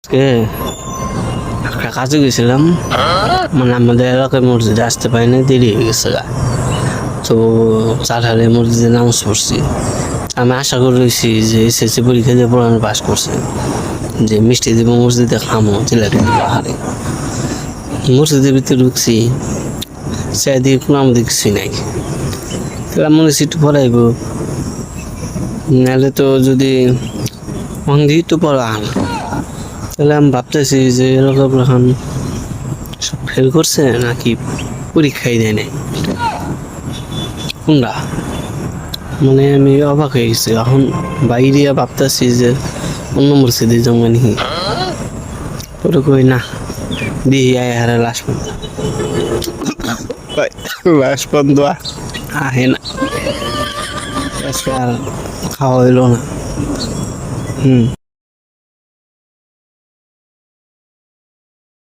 আজকে একটা কাজে গেছিলাম, মানে আমাদের এলাকায় মসজিদে আসতে পারি না, দেরি হয়ে গেছে গা। তো চারহালে মসজিদে নামাজ পড়ছি। আমি আশা করে রয়েছি যে এসএসসি পরীক্ষা দিয়ে পড়ানো পাস করছে, যে মিষ্টি দিব মসজিদে খামো, জিলাপি দিব হারে। মসজিদের ভিতরে ঢুকছি, চারিদিকে কোনো আমাদের কিছুই নাই। তাহলে মনে হচ্ছে একটু পড়াইব, নাহলে তো যদি অঙ্গি তো পড়া না। তাহলে আমি ভাবতেছি যে এরকম এখন সব ফেল করছে নাকি পরীক্ষাই দেয় নাই, কোনটা মানে আমি অবাক হয়ে গেছি। এখন বাইরে ভাবতেছি যে অন্য মসজিদে জমা নি, পরে কই না দিই আয় হারে লাশ বন্ধ আহে না, আজকে আর খাওয়া হইলো না।